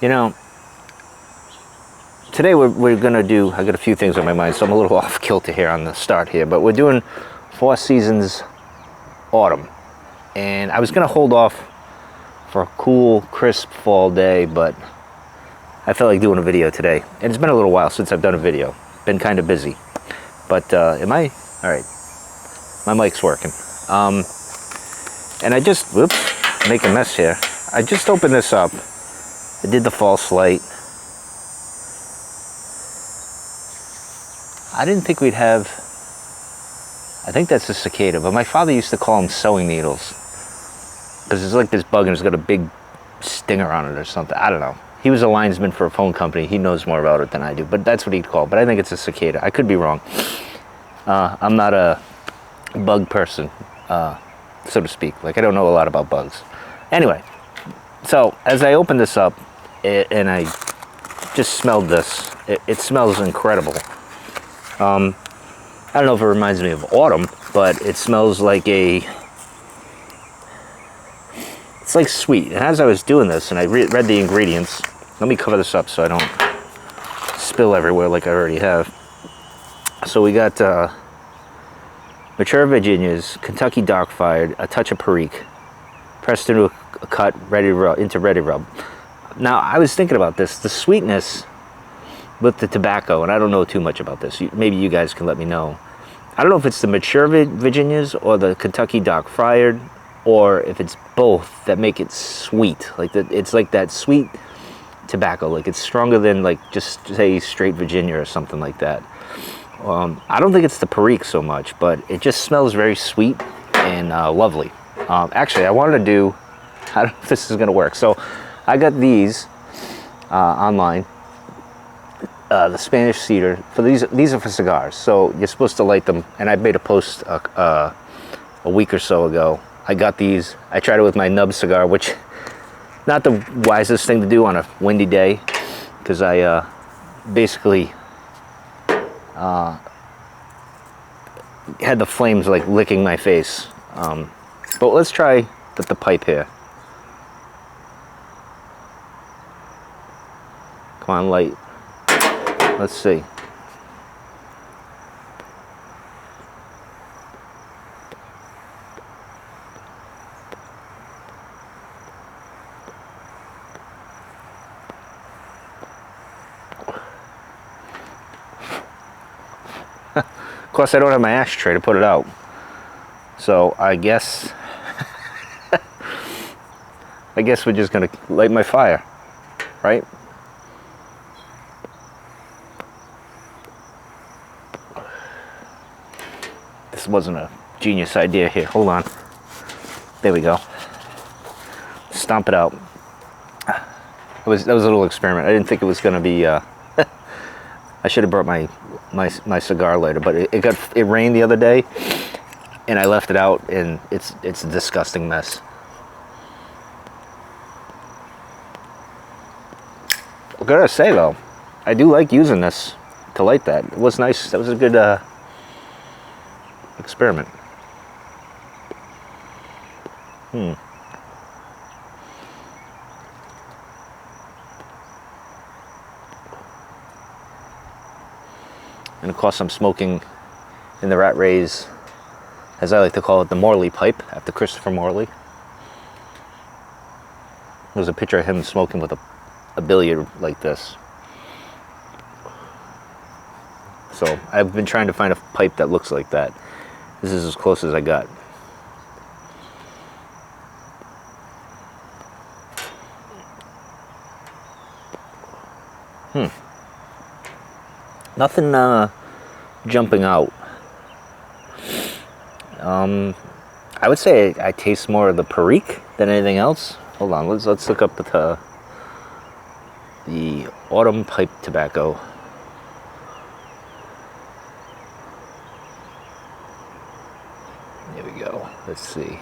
You know, today we're gonna do, I got a few things on my mind, so I'm a little off kilter here on the start here, but we're doing Four Seasons Autumn. And I was gonna hold off for a cool, crisp fall day, but I felt like doing a video today. And it's been a little while since I've done a video. Been kind of busy. But all right, my mic's working. And I just, whoops, make a mess here. I just opened this up. I did the false light. I didn't think we'd have, I think that's a cicada, but my father used to call them sewing needles. Because it's like this bug and it's got a big stinger on it or something. I don't know. He was a linesman for a phone company. He knows more about it than I do, but that's what he'd call it. But I think it's a cicada. I could be wrong. I'm not a bug person, so to speak. Like, I don't know a lot about bugs. Anyway, so as I opened this up, and I just smelled this, it smells incredible. I don't know if it reminds me of autumn, but it smells like it's like sweet. And as I was doing this, and I read the ingredients, let me cover this up so I don't spill everywhere like I already have. So we got mature Virginias, Kentucky dark fired, a touch of Perique, pressed into a cut, ready to rub. Now, I was thinking about this, the sweetness with the tobacco, and I don't know too much about this. Maybe you guys can let me know. I don't know if it's the mature Virginias or the Kentucky dark fired, or if it's both that make it sweet. Like it's like that sweet tobacco, like it's stronger than like just say straight Virginia or something like that. I don't think it's the Perique so much, but it just smells very sweet and lovely. Actually, I wanted to do, I don't know if this is gonna work. So I got these online, the Spanish cedar. For these are for cigars. So you're supposed to light them, and I made a post a week or so ago. I got these. I tried it with my nub cigar, which not the wisest thing to do on a windy day, because I basically had the flames like licking my face. But let's try the pipe here. Come on, light. Let's see. Of course, I don't have my ashtray to put it out. So I guess we're just gonna light my fire, right? This wasn't a genius idea here. Hold on. There we go. Stomp it out. That was a little experiment. I didn't think it was gonna be. I should have brought my cigar lighter, but it rained the other day, and I left it out, and it's a disgusting mess. I gotta say though, I do like using this to light that. It was nice. That was a good experiment. And of course, I'm smoking in the Rat Rays, as I like to call it, the Morley pipe, after Christopher Morley. There's a picture of him smoking with a billiard like this. So I've been trying to find a pipe that looks like that. This is as close as I got. Nothing jumping out. I would say I taste more of the Perique than anything else. Hold on, let's look up the autumn pipe tobacco. There we go. Let's see.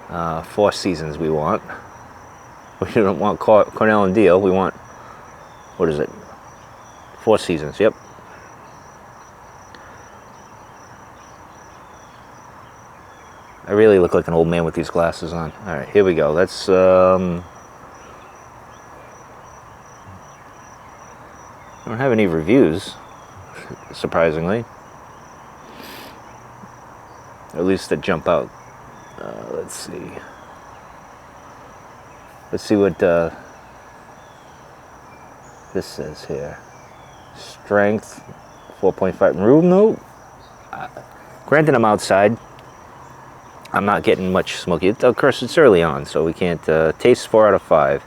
4 Seasons we want. We don't want Cornell and Deal. We want, what is it? 4 Seasons, yep. I really look like an old man with these glasses on. All right, here we go. Let's I don't have any reviews, surprisingly. At least that jump out. Let's see. Let's see what this says here. Strength 4.5. Room note. Granted, I'm outside. I'm not getting much smoky. Of course, it's early on, so we can't. Taste 4 out of 5.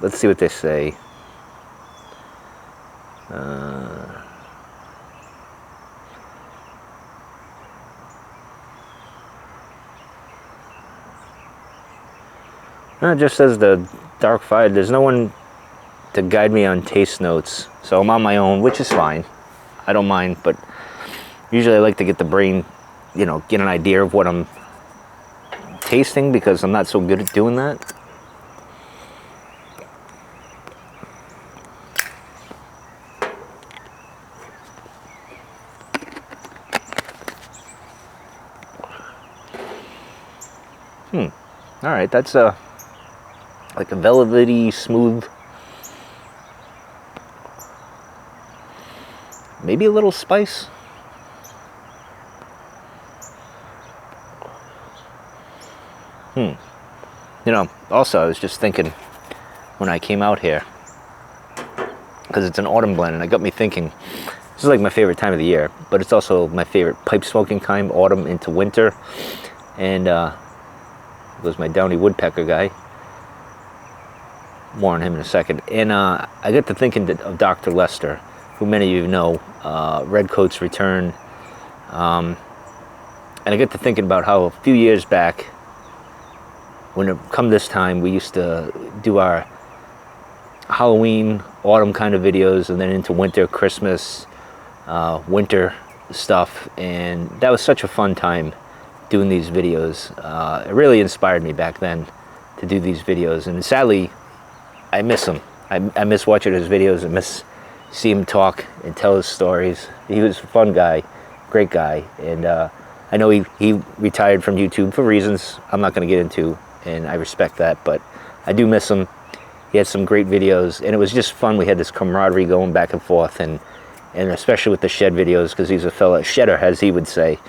Let's see what they say. It just says the dark fire. There's no one to guide me on taste notes, so I'm on my own, which is fine. I don't mind, but usually I like to get the brain, you know, get an idea of what I'm tasting because I'm not so good at doing that. All right, that's like a velvety, smooth, maybe a little spice. You know, also I was just thinking when I came out here, because it's an autumn blend, and it got me thinking, this is like my favorite time of the year, but it's also my favorite pipe smoking time, autumn into winter. And was my downy woodpecker guy. More on him in a second. And I got to thinking of Dr. Lester, who many of you know, Redcoat's Return. And I got to thinking about how a few years back, when it come this time, we used to do our Halloween, autumn kind of videos, and then into winter, Christmas, winter stuff. And that was such a fun time doing these videos. It really inspired me back then to do these videos, and sadly I miss him. I miss watching his videos. I miss seeing him talk and tell his stories. He was a fun guy, great guy, and I know he retired from YouTube for reasons I'm not going to get into, and I respect that, but I do miss him. He had some great videos, and it was just fun. We had this camaraderie going back and forth, and especially with the shed videos, because he's a fella shedder, as he would say.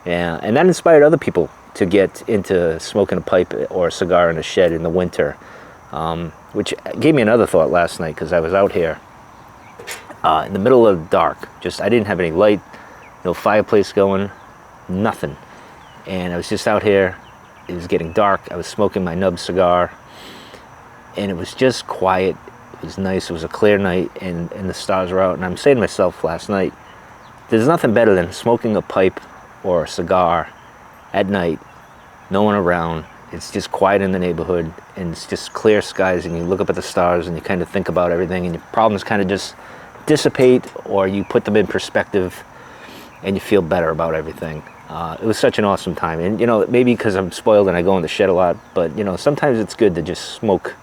Yeah, and that inspired other people to get into smoking a pipe or a cigar in a shed in the winter, which gave me another thought last night, because I was out here in the middle of the dark. I didn't have any light, no fireplace going, nothing. And I was just out here. It was getting dark. I was smoking my nub cigar, and it was just quiet. It was nice. It was a clear night, and the stars were out. And I'm saying to myself last night, there's nothing better than smoking a pipe or a cigar at night, no one around. It's just quiet in the neighborhood, and it's just clear skies, and you look up at the stars and you kind of think about everything, and your problems kind of just dissipate, or you put them in perspective and you feel better about everything. It was such an awesome time. And you know, maybe because I'm spoiled and I go in the shed a lot, but you know, sometimes it's good to just smoke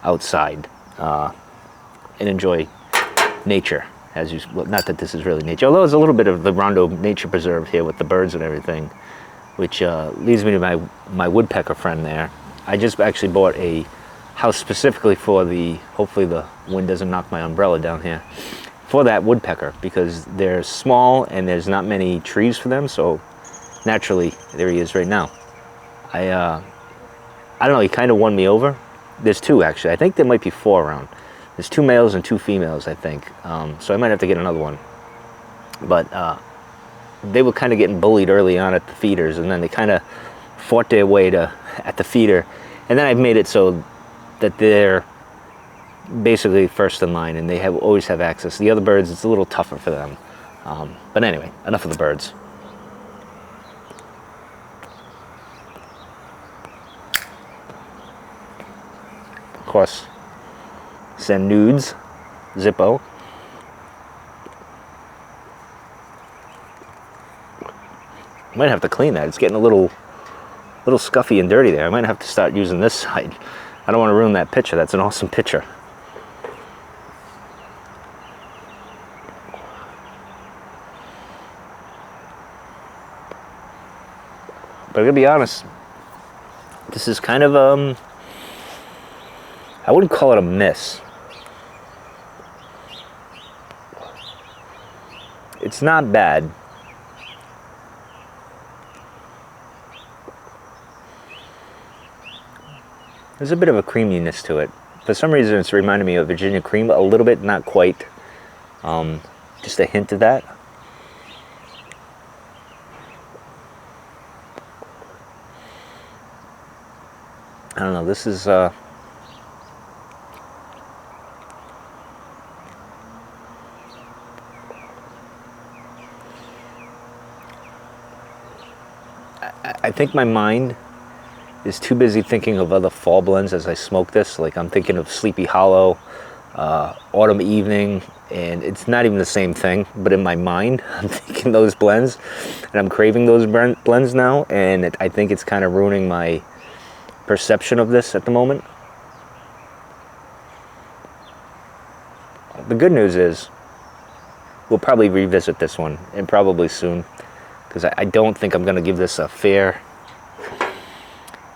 outside and enjoy nature. Not that this is really nature, although there's a little bit of the Rondo Nature Preserve here with the birds and everything, which leads me to my woodpecker friend there. I just actually bought a house specifically for hopefully the wind doesn't knock my umbrella down here, for that woodpecker, because they're small and there's not many trees for them, so naturally, there he is right now. I don't know, he kind of won me over. There's 2 actually, I think there might be 4 around. There's 2 males and 2 females, I think. So I might have to get another one. But they were kind of getting bullied early on at the feeders, and then they kind of fought their way at the feeder. And then I've made it so that they're basically first in line, and they always have access. The other birds, it's a little tougher for them. But anyway, enough of the birds. Of course, send nudes, Zippo. Might have to clean that. It's getting a little scuffy and dirty there. I might have to start using this side. I don't want to ruin that picture. That's an awesome picture. But I'm gonna be honest, this is kind of I wouldn't call it a miss. It's not bad. There's a bit of a creaminess to it. For some reason, it's reminding me of Virginia cream a little bit, not quite. Just a hint of that. I don't know, this is... I think my mind is too busy thinking of other fall blends as I smoke this. Like, I'm thinking of Sleepy Hollow, Autumn Evening, and it's not even the same thing, but in my mind, I'm thinking those blends, and I'm craving those blends now, and I think it's kind of ruining my perception of this at the moment. The good news is, we'll probably revisit this one, and probably soon, because I don't think I'm going to give this a fair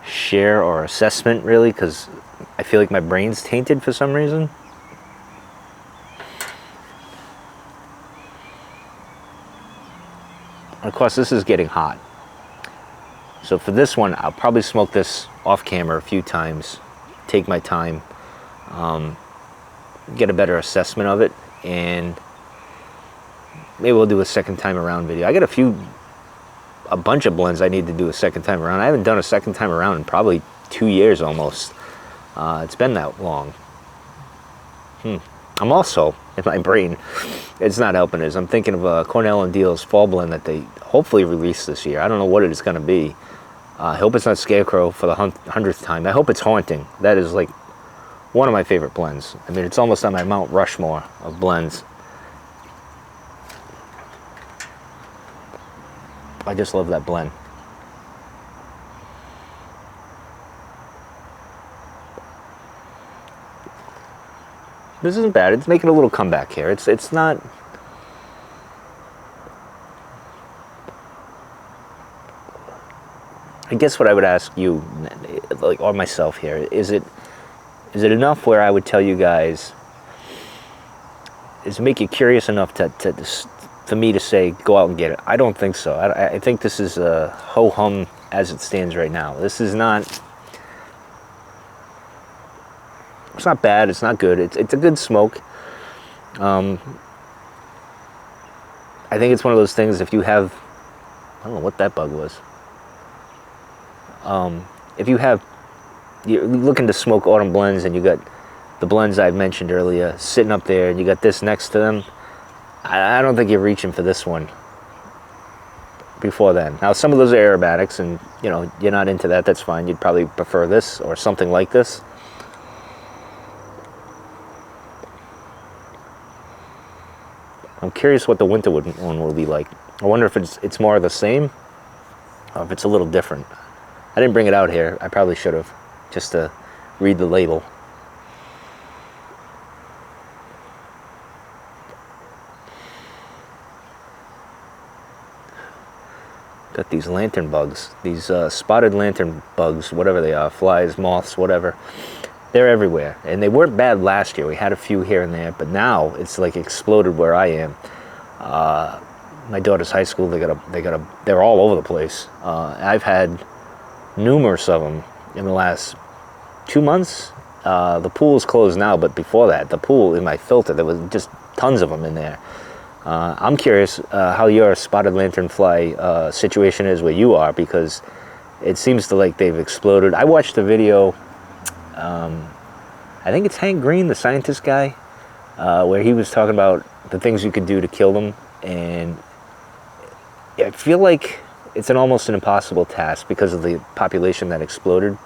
share or assessment, really, because I feel like my brain's tainted for some reason. Of course, this is getting hot. So for this one, I'll probably smoke this off camera a few times, take my time, get a better assessment of it, and maybe we'll do a second time around video. I got a bunch of blends I need to do a second time around. I haven't done a second time around in probably 2 years almost. It's been that long. I'm also, in my brain, it's not helping us. I'm thinking of Cornell and Deal's fall blend that they hopefully release this year. I don't know what it is going to be. I hope it's not Scarecrow for the 100th time. I hope it's Haunting. That is like one of my favorite blends. I mean, it's almost on my Mount Rushmore of blends. I just love that blend. This isn't bad. It's making a little comeback here. It's not... I guess what I would ask you, like, or myself here, is it enough where I would tell you guys, is it make you curious enough for me to say, go out and get it? I don't think so. I think this is a ho-hum as it stands right now. This is not... It's not bad. It's not good. It's a good smoke. I think it's one of those things, if you have... I don't know what that bug was. If you're looking to smoke autumn blends and you got the blends I mentioned earlier sitting up there and you got this next to them, I don't think you're reaching for this one before then. Now, some of those are aromatics, and you know, you're not into that, that's fine. You'd probably prefer this or something like this. I'm curious what the Winterwood one will be like. I wonder if it's more of the same or if it's a little different. I didn't bring it out here. I probably should have, just to read the label. Got these lantern bugs, these spotted lantern bugs, whatever they are, flies, moths, whatever. They're everywhere, and they weren't bad last year. We had a few here and there, but now it's like exploded where I am. My daughter's high school, they're all over the place. I've had numerous of them in the last 2 months. The pool is closed now, but before that, the pool in my filter, there was just tons of them in there. I'm curious how your spotted lanternfly situation is where you are, because it seems to like they've exploded. I watched the video, I think it's Hank Green, the scientist guy, where he was talking about the things you could do to kill them, and I feel like it's almost an impossible task because of the population that exploded,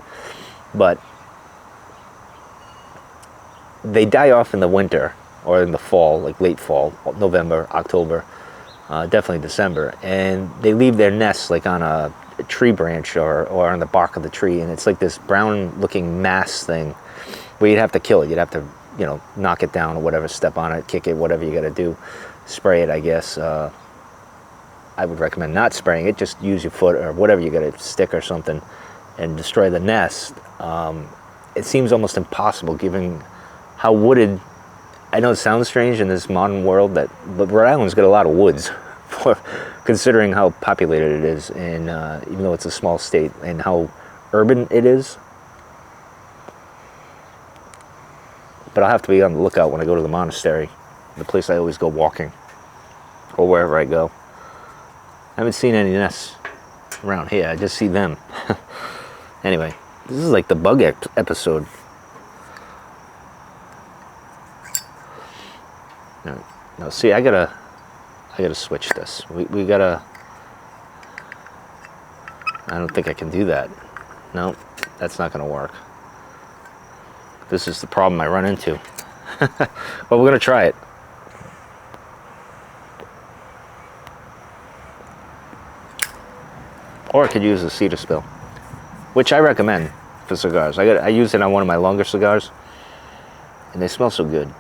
but they die off in the winter or in the fall, like late fall, November, October, definitely December, and they leave their nests like on a tree branch or on the bark of the tree, and it's like this brown looking mass thing where you'd have to kill it. You'd have to, you know, knock it down or whatever, step on it, kick it, whatever you got to do, spray it, I guess. I would recommend not spraying it, just use your foot or whatever you got, a stick or something, and destroy the nest. It seems almost impossible given how wooded I know it sounds strange in this modern world, but Rhode Island's got a lot of woods, considering how populated it is, and even though it's a small state, and how urban it is. But I'll have to be on the lookout when I go to the monastery, the place I always go walking, or wherever I go. I haven't seen any nests around here. I just see them. Anyway, this is like the bug episode. No, see, I gotta switch this. We gotta. I don't think I can do that. No, that's not gonna work. This is the problem I run into. But we're gonna try it. Or I could use the cedar spill, which I recommend for cigars. I use it on one of my longer cigars, and they smell so good.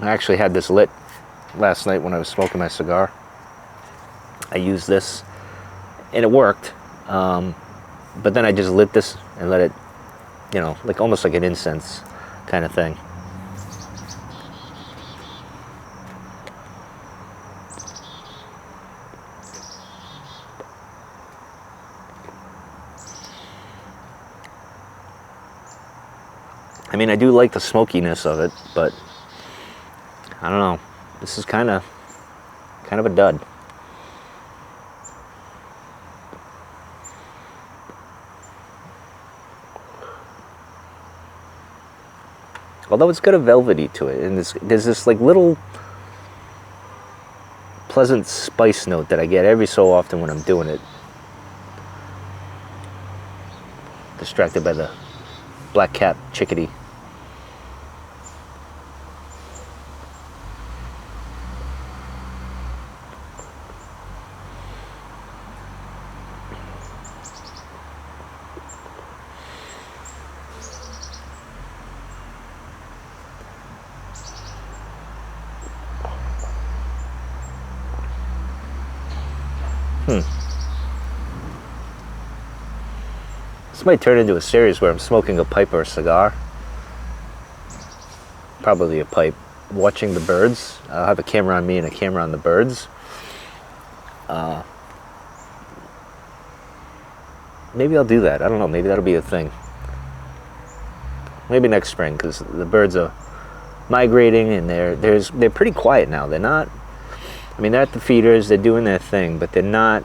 I actually had this lit last night when I was smoking my cigar. I used this, and it worked. But then I just lit this and let it, like almost like an incense kind of thing. I mean, I do like the smokiness of it, but I don't know. This is kind of a dud. Although it's got a velvety to it, and there's this like little pleasant spice note that I get every so often when I'm doing it. Distracted by the black cap chickadee. This might turn into a series where I'm smoking a pipe or a cigar. Probably a pipe. Watching the birds. I'll have a camera on me and a camera on the birds. Maybe I'll do that. I don't know. Maybe that'll be a thing. Maybe next spring, because the birds are migrating and they're pretty quiet now. They're not. I mean, they're at the feeders. They're doing their thing, but they're not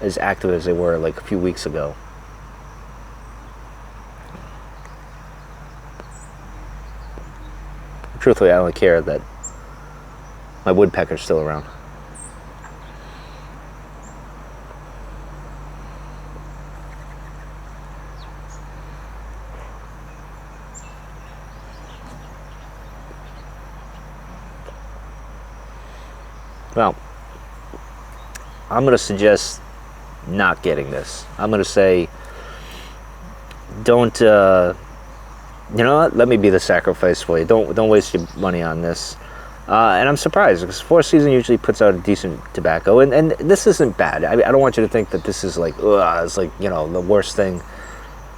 as active as they were like a few weeks ago. Truthfully, I don't care that my woodpecker's still around. Well, I'm going to suggest not getting this. I'm going to say, don't, you know what? Let me be the sacrifice for you. Don't waste your money on this. And I'm surprised, because Four Seasons usually puts out a decent tobacco, and this isn't bad. I don't want you to think that this is like, it's like, the worst thing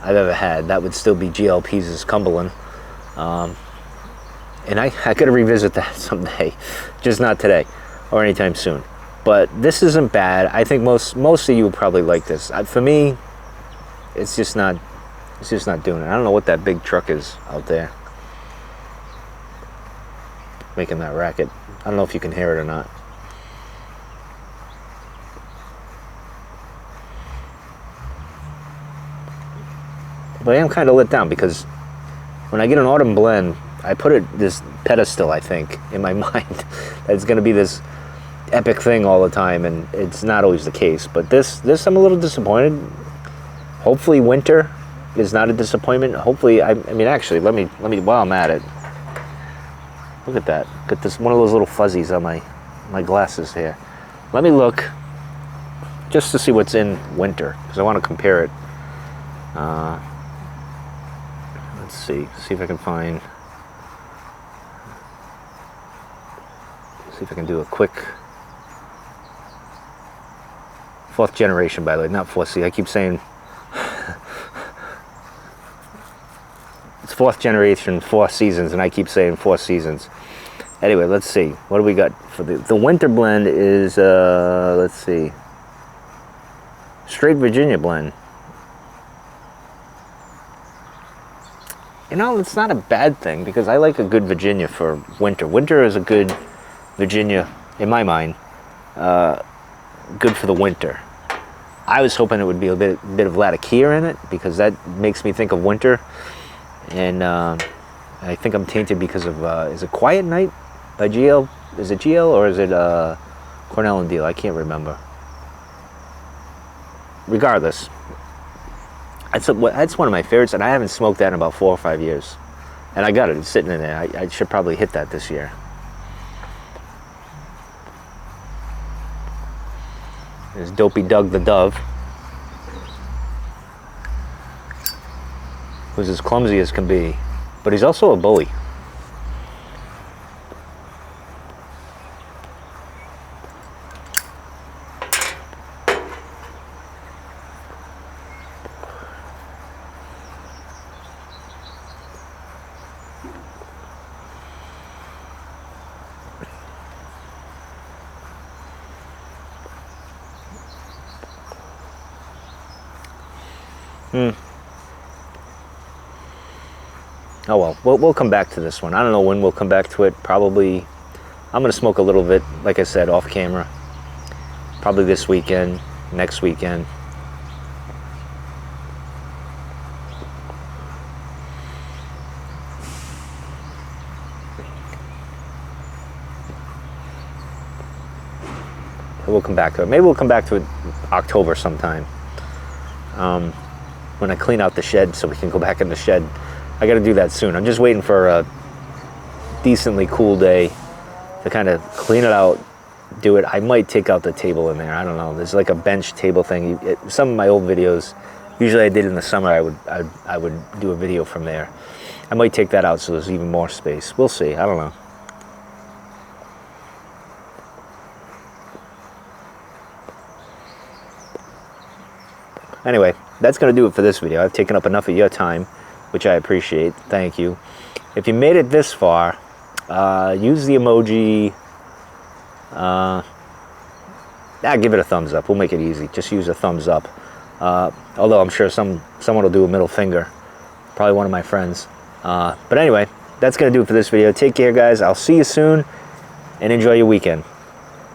I've ever had. That would still be GLP's Cumberland. And I gotta revisit that someday, just not today or anytime soon. But this isn't bad. I think most of you would probably like this. For me, it's just not doing it. I don't know what that big truck is out there making that racket. I don't know if you can hear it or not. But I am kind of let down, because when I get an autumn blend, I put this pedestal, I think, in my mind that it's going to be this epic thing all the time, and it's not always the case. But this I'm a little disappointed. Hopefully winter is not a disappointment. Hopefully, I mean, actually, let me while I'm at it, look at that. Got this one of those little fuzzies on my glasses here. Let me look just to see what's in winter, because I want to compare it. Let's see if I can find. See if I can do a quick. Fourth generation, by the way, not 4C. I keep saying It's fourth generation, four seasons, and I keep saying four seasons. Anyway, let's see. What do we got for the winter blend is, let's see. Straight Virginia blend. You know, it's not a bad thing because I like a good Virginia for winter. Winter is a good Virginia, in my mind, good for the winter. I was hoping it would be a bit of Latakia in it because that makes me think of winter. And I think I'm tainted because of, is it Quiet Night by GL? Is it GL or is it Cornell and Deal? I can't remember. Regardless, that's one of my favorites, and I haven't smoked that in about 4 or 5 years. And I got it, it's sitting in there. I should probably hit that this year. There's Dopey Doug the Dove, who's as clumsy as can be, but he's also a bully. Oh well, we'll come back to this one. I don't know when we'll come back to it. Probably, I'm going to smoke a little bit, like I said, off camera. Probably this weekend, next weekend. We'll come back to it. Maybe we'll come back to it October sometime. When I clean out the shed so we can go back in the shed. I got to do that soon. I'm just waiting for a decently cool day to kind of clean it out, do it. I might take out the table in there. I don't know. There's like a bench table thing. Some of my old videos, usually I did in the summer, I would do a video from there. I might take that out so there's even more space. We'll see. I don't know. Anyway, that's going to do it for this video. I've taken up enough of your time, which I appreciate. Thank you. If you made it this far, use the emoji. Give it a thumbs up. We'll make it easy. Just use a thumbs up. Although I'm sure someone will do a middle finger. Probably one of my friends. But anyway, that's going to do it for this video. Take care, guys. I'll see you soon, and enjoy your weekend.